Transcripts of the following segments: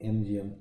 MGM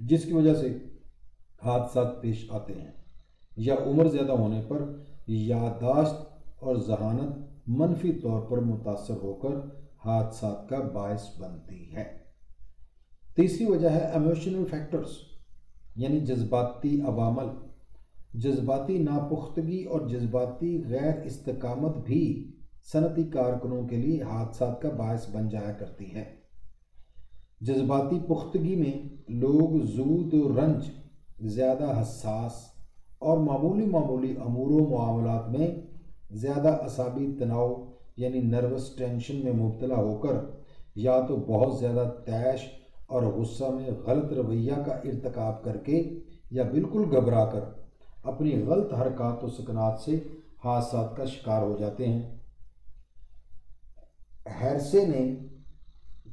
جس کی وجہ سے حادثات پیش آتے ہیں، یا عمر زیادہ ہونے پر یادداشت اور ذہانت منفی طور پر متاثر ہو کر حادثات کا باعث بنتی ہے۔ تیسری وجہ ہے ایموشنل فیکٹرز، یعنی جذباتی عوامل۔ جذباتی ناپختگی اور جذباتی غیر استقامت بھی صنعتی کارکنوں کے لیے حادثات کا باعث بن جایا کرتی ہے۔ جذباتی پختگی میں لوگ زود و رنج، زیادہ حساس اور معمولی امور و معاملات میں زیادہ اعصابی تناؤ یعنی نروس ٹینشن میں مبتلا ہو کر یا تو بہت زیادہ طیش اور غصہ میں غلط رویہ کا ارتکاب کر کے یا بالکل گھبرا کر اپنی غلط حرکات و سکنات سے حادثات کا شکار ہو جاتے ہیں۔ ہیرسے نے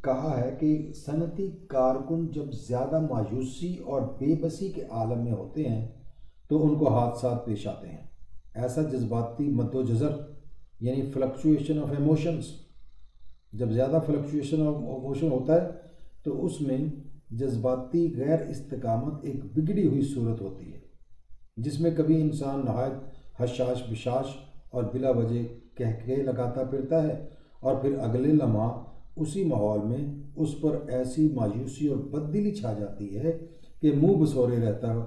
کہا ہے کہ صنعتی کارکن جب زیادہ مایوسی اور بے بسی کے عالم میں ہوتے ہیں تو ان کو حادثات پیش آتے ہیں۔ ایسا جذباتی مد و جزر یعنی فلکچویشن آف ایموشنز، جب زیادہ فلکچویشن آف ایموشن ہوتا ہے تو اس میں جذباتی غیر استقامت ایک بگڑی ہوئی صورت ہوتی ہے، جس میں کبھی انسان نہایت حشاش بشاش اور بلا وجہ کہکہے لگاتا پھرتا ہے، اور پھر اگلے لمحہ اسی ماحول میں اس پر ایسی مایوسی اور بددلی چھا جاتی ہے کہ منہ بسورے رہتا ہے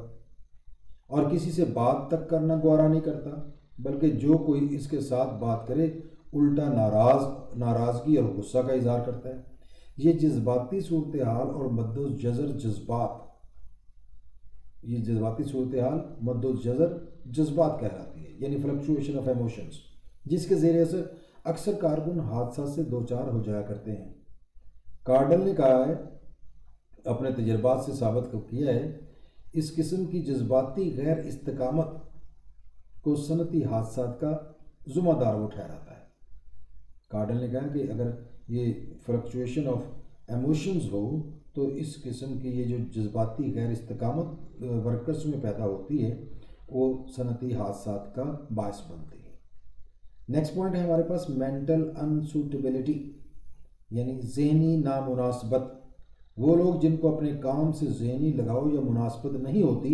اور کسی سے بات تک کرنا گوارا نہیں کرتا، بلکہ جو کوئی اس کے ساتھ بات کرے الٹا ناراضگی اور غصہ کا اظہار کرتا ہے۔ یہ جذباتی صورتحال اور مد و جزر جذبات کہلاتی ہے، یعنی فلکچویشن آف ایموشنز، جس کے ذریعے سے اکثر کارکن حادثات سے دوچار ہو جایا کرتے ہیں۔ کارڈل نے کہا ہے، اپنے تجربات سے ثابت کیا ہے، اس قسم کی جذباتی غیر استقامت کو صنعتی حادثات کا ذمہ دار وہ ٹھہراتا ہے۔ کارڈل نے کہا کہ اگر یہ فلکچویشن آف ایموشنز ہو تو اس قسم کی یہ جو جذباتی غیر استقامت ورکرز میں پیدا ہوتی ہے وہ صنعتی حادثات کا باعث بنتی ہے۔ نیکسٹ پوائنٹ ہے ہمارے پاس مینٹل انسوٹیبلٹی، یعنی ذہنی نامناسبت۔ وہ لوگ جن کو اپنے کام سے ذہنی لگاؤ یا مناسبت نہیں ہوتی،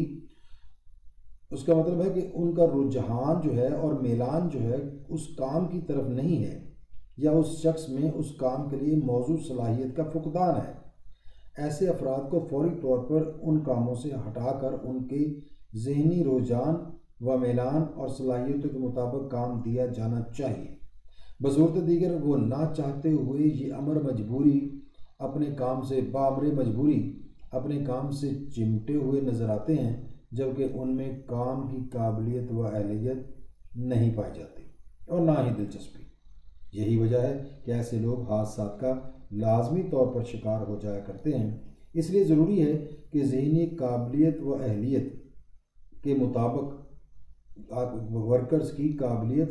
اس کا مطلب ہے کہ ان کا رجحان جو ہے اور میلان جو ہے اس کام کی طرف نہیں ہے، یا اس شخص میں اس کام کے لیے موزوں صلاحیت کا فقدان ہے۔ ایسے افراد کو فوری طور پر ان کاموں سے ہٹا کر ان کے ذہنی رجحان و میلان اور صلاحیتوں کے مطابق کام دیا جانا چاہیے۔ بصورت دیگر وہ نہ چاہتے ہوئے یہ اپنے کام سے چمٹے ہوئے نظر آتے ہیں، جبکہ ان میں کام کی قابلیت و اہلیت نہیں پائی جاتی اور نہ ہی دلچسپی۔ یہی وجہ ہے کہ ایسے لوگ حادثات کا لازمی طور پر شکار ہو جایا کرتے ہیں۔ اس لیے ضروری ہے کہ ذہنی قابلیت و اہلیت کے مطابق ورکرز کی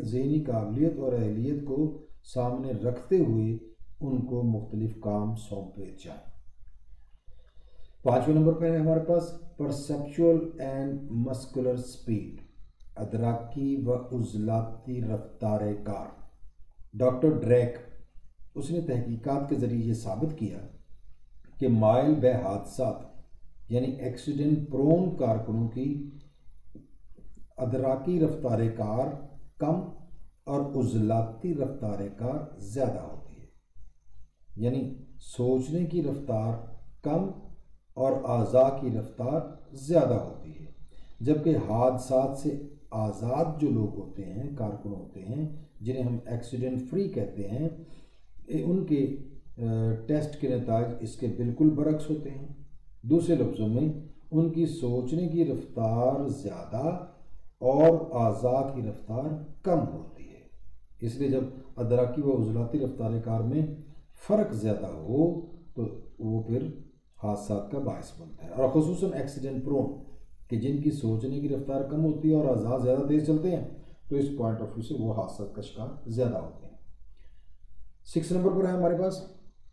ذہنی قابلیت اور اہلیت کو سامنے رکھتے ہوئے ان کو مختلف کام سونپے جائیں۔ 5ویں نمبر پر ہے ہمارے پاس پرسیپچول اینڈ مسکولر سپیڈ، ادراکی و عضلاتی رفتار کار۔ ڈاکٹر ڈریک، اس نے تحقیقات کے ذریعے یہ ثابت کیا کہ مائل بے حادثات یعنی ایکسیڈنٹ پرون کارکنوں کی ادراکی رفتار کار کم اور عضلاتی رفتار کار زیادہ ہوتی ہے، یعنی سوچنے کی رفتار کم اور اعضاء کی رفتار زیادہ ہوتی ہے، جبکہ حادثات سے آزاد جو لوگ ہوتے ہیں، کارکن ہوتے ہیں، جنہیں ہم ایکسیڈنٹ فری کہتے ہیں، ان کے ٹیسٹ کے نتائج اس کے بالکل برعکس ہوتے ہیں۔ دوسرے لفظوں میں ان کی سوچنے کی رفتار زیادہ اور اعضاء کی رفتار کم ہوتی ہے۔ اس لیے جب ادراکی و عضلاتی رفتار کار میں فرق زیادہ ہو تو وہ پھر حادثات کا باعث بنتا ہے، اور خصوصاً ایکسیڈنٹ پرون کہ جن کی سوچنے کی رفتار کم ہوتی ہے اور اعضاء زیادہ تیز چلتے ہیں، تو اس پوائنٹ آف ویو سے وہ حادثات کا شکار زیادہ ہوتے ہیں۔ 6 نمبر پر ہے ہمارے پاس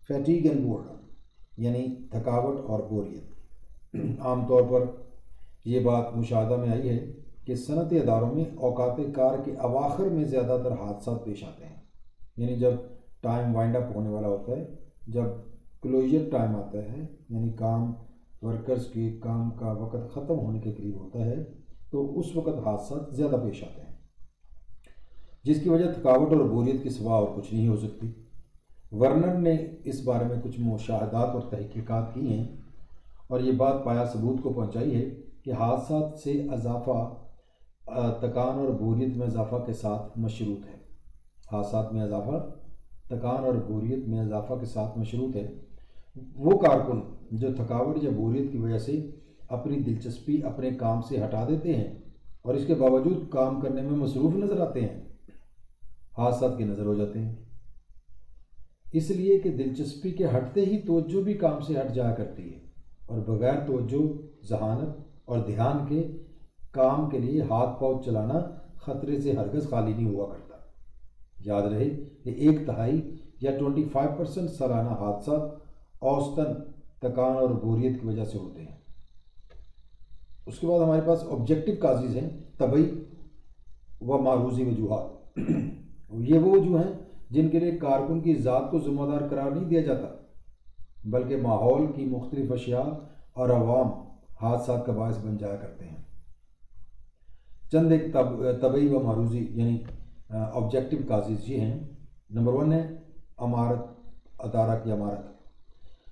فیٹیگ اینڈ بورڈم، یعنی تھکاوٹ اور بوریت۔ عام طور پر یہ بات مشاہدہ میں آئی ہے کہ صنعتی اداروں میں اوقات کار کے اواخر میں زیادہ تر حادثات پیش آتے ہیں، یعنی جب ٹائم وائنڈ اپ ہونے والا ہوتا ہے، جب کلوجر ٹائم آتا ہے، یعنی کام ورکرز کے کام کا وقت ختم ہونے کے قریب ہوتا ہے تو اس وقت حادثات زیادہ پیش آتے ہیں، جس کی وجہ تھکاوٹ اور بوریت کے سوا اور کچھ نہیں ہو سکتی۔ ورنر نے اس بارے میں کچھ مشاہدات اور تحقیقات کی ہیں اور یہ بات پایا ثبوت کو پہنچائی ہے کہ حادثات سے اضافہ تکان اور بوریت میں اضافہ کے ساتھ مشروط ہے۔ حادثات میں اضافہ تکان اور بوریت میں اضافہ کے ساتھ مشروط ہے۔ وہ کارکن جو تھکاوٹ یا بوریت کی وجہ سے اپنی دلچسپی اپنے کام سے ہٹا دیتے ہیں اور اس کے باوجود کام کرنے میں مصروف نظر آتے ہیں، حادثات کے نظر ہو جاتے ہیں۔ اس لیے کہ دلچسپی کے ہٹتے ہی توجہ بھی کام سے ہٹ جایا کرتی ہے اور بغیر توجہ، ذہانت اور دھیان کے کام کے لیے ہاتھ پاؤں چلانا خطرے سے ہرگز خالی نہیں ہوا کرتا۔ یاد رہے کہ 1/3 یا 25% سالانہ حادثات اوسطاً تکان اور بوریت کی وجہ سے ہوتے ہیں۔ اس کے بعد ہمارے پاس آبجیکٹو کازز ہیں، طبعی و معروضی وجوہات۔ یہ وہ وجوہ ہیں جن کے لیے کارکن کی ذات کو ذمہ دار قرار نہیں دیا جاتا، بلکہ ماحول کی مختلف اشیاء اور عوام حادثات کا باعث بن جایا کرتے ہیں۔ چند ایک طبعی و معروضی یعنی آبجیکٹو کازز یہ ہیں۔ نمبر 1 ہے عمارت، ادارہ کی عمارت۔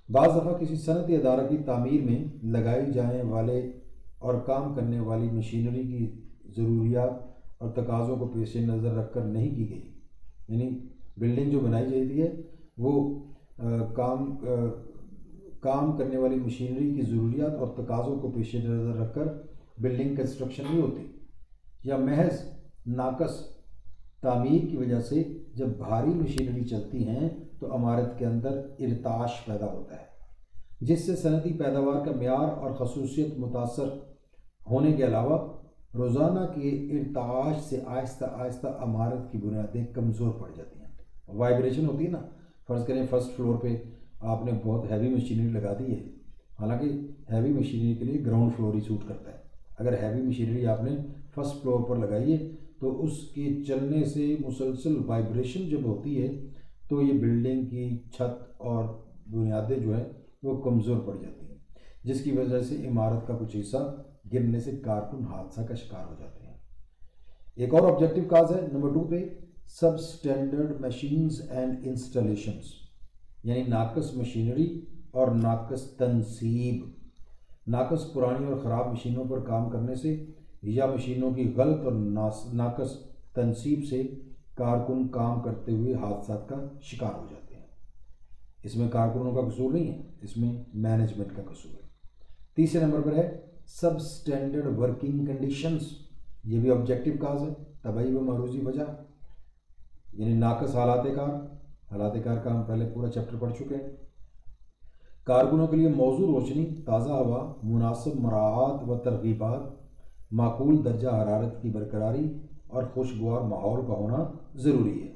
بعض دفعہ کسی صنعتی ادارہ کی تعمیر میں لگائی جانے والے اور کام کرنے والی مشینری کی ضروریات اور تقاضوں کو پیش نظر رکھ کر نہیں کی گئی، یعنی بلڈنگ جو بنائی جاتی ہے وہ کام کرنے والی مشینری کی ضروریات اور تقاضوں کو پیش نظر رکھ کر بلڈنگ کنسٹرکشن نہیں ہوتی، یا محض ناقص تعمیر کی وجہ سے جب بھاری مشینری چلتی ہیں تو عمارت کے اندر ارتعاش پیدا ہوتا ہے، جس سے صنعتی پیداوار کا معیار اور خصوصیت متاثر ہونے کے علاوہ روزانہ کے ارتعاش سے آہستہ آہستہ عمارت کی بنیادیں کمزور پڑ جاتی ہیں۔ وائبریشن ہوتی ہے نا، فرض کریں فرسٹ فلور پہ آپ نے بہت ہیوی مشینری لگا دی ہے، حالانکہ ہیوی مشینری کے لیے گراؤنڈ فلور ہی سوٹ کرتا ہے۔ اگر ہیوی مشینری آپ نے فرسٹ فلور پر لگائی ہے تو اس کے چلنے سے مسلسل وائبریشن جب ہوتی ہے تو یہ بلڈنگ کی چھت اور بنیادیں جو ہے وہ کمزور پڑ جاتی ہیں، جس کی وجہ سے عمارت کا کچھ حصہ گرنے سے کارکن حادثہ کا شکار ہو جاتے ہیں۔ ایک اور آبجیکٹو کاز ہے نمبر 2 پہ، سب اسٹینڈرڈ مشینز اینڈ انسٹالیشنز، یعنی ناقص مشینری اور ناقص تنصیب۔ ناقص، پرانی اور خراب مشینوں پر کام کرنے سے یا مشینوں کی غلط اور ناقص تنصیب سے کارکن کام کرتے ہوئے حادثات کا شکار ہو جاتے ہیں۔ اس میں کارکنوں کا قصور نہیں ہے، اس میں مینجمنٹ کا قصور ہے۔ تیسرے نمبر پر ہے سب اسٹینڈرڈ ورکنگ کنڈیشنز، یہ بھی آبجیکٹو کاز ہے، طبعی و معروضی وجہ، یعنی ناقص حالات کار کا ہم پہلے پورا چیپٹر پڑھ چکے ہیں۔ کارکنوں کے لیے موزوں روشنی، تازہ ہوا، مناسب مراعات و ترغیبات، معقول درجہ حرارت کی برقراری اور خوشگوار ماحول کا ہونا ضروری ہے۔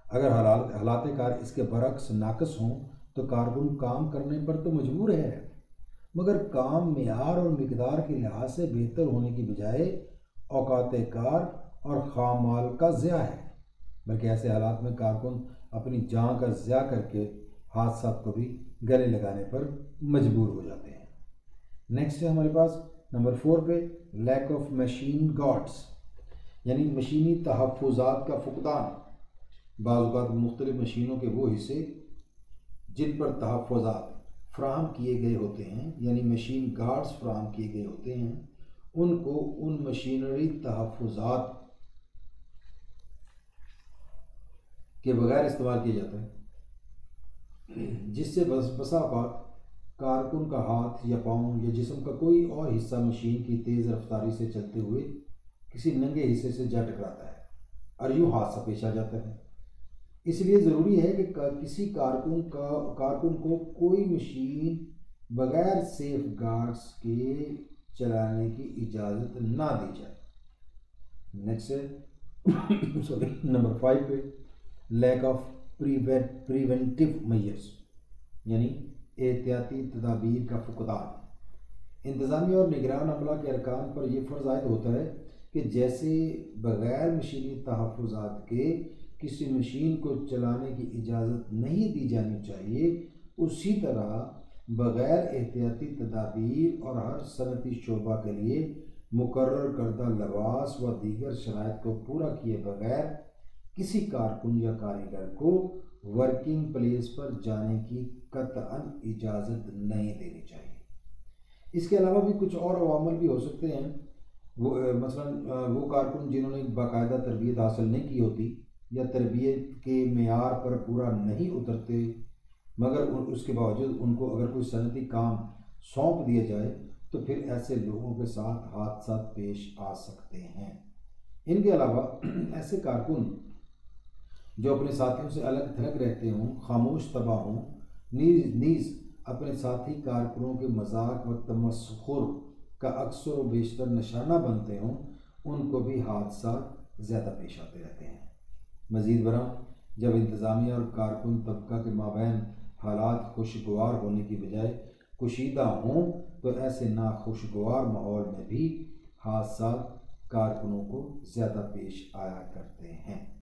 اگر حالات کار اس کے برعکس ناقص ہوں تو کارکن کام کرنے پر تو مجبور ہے، مگر کام معیار اور مقدار کے لحاظ سے بہتر ہونے کی بجائے اوقات کار اور خام مال کا ضیاع ہے، بلکہ ایسے حالات میں کارکن اپنی جان کا ضیاع کر کے حادثات کو بھی گلے لگانے پر مجبور ہو جاتے ہیں۔ نیکسٹ ہے ہمارے پاس نمبر 4 پہ لیک آف مشین گارڈز، یعنی مشینی تحفظات کا فقدان۔ بعض اوقات مختلف مشینوں کے وہ حصے جن پر تحفظات فراہم کیے گئے ہوتے ہیں، یعنی مشین گارڈز فراہم کیے گئے ہوتے ہیں، ان کو ان مشینری تحفظات کے بغیر استعمال کیا جاتا ہے، جس سے بسا اوقات کارکن کا ہاتھ یا پاؤں یا جسم کا کوئی اور حصہ مشین کی تیز رفتاری سے چلتے ہوئے کسی ننگے حصے سے جا ٹکراتا ہے اور یوں حادثہ پیش آ جاتا ہے۔ اس لیے ضروری ہے کہ کسی کارکن کو کوئی مشین بغیر سیف گارڈز کے چلانے کی اجازت نہ دی جائے۔ نیکسٹ ہے نمبر 5 پہ لیک آف پریونٹیو میئرز، یعنی احتیاطی تدابیر کا فقدان۔ انتظامیہ اور نگران عملہ کے ارکان پر یہ فرض عائد ہوتا ہے کہ جیسے بغیر مشینی تحفظات کے کسی مشین کو چلانے کی اجازت نہیں دی جانی چاہیے، اسی طرح بغیر احتیاطی تدابیر اور ہر صنعتی شعبہ کے لیے مقرر کردہ لباس و دیگر شرائط کو پورا کیے بغیر کسی کارکن یا کاریگر کو ورکنگ پلیس پر جانے کی قطعاً اجازت نہیں دینی چاہیے۔ اس کے علاوہ بھی کچھ اور عوامل بھی ہو سکتے ہیں، وہ مثلا وہ کارکن جنہوں نے باقاعدہ تربیت حاصل نہیں کی ہوتی یا تربیت کے معیار پر پورا نہیں اترتے، مگر اس کے باوجود ان کو اگر کوئی صنعتی کام سونپ دیا جائے تو پھر ایسے لوگوں کے ساتھ حادثات پیش آ سکتے ہیں۔ ان کے علاوہ ایسے کارکن جو اپنے ساتھیوں سے الگ تھلگ رہتے ہوں، خاموش طبع ہوں، نیز اپنے ساتھی کارکنوں کے مذاق و تمسخر کا اکثر و بیشتر نشانہ بنتے ہوں، ان کو بھی حادثات زیادہ پیش آتے رہتے ہیں۔ مزید برآں جب انتظامیہ اور کارکن طبقہ کے مابین حالات خوشگوار ہونے کی بجائے کشیدہ ہوں تو ایسے ناخوشگوار ماحول میں بھی حادثات کارکنوں کو زیادہ پیش آیا کرتے ہیں۔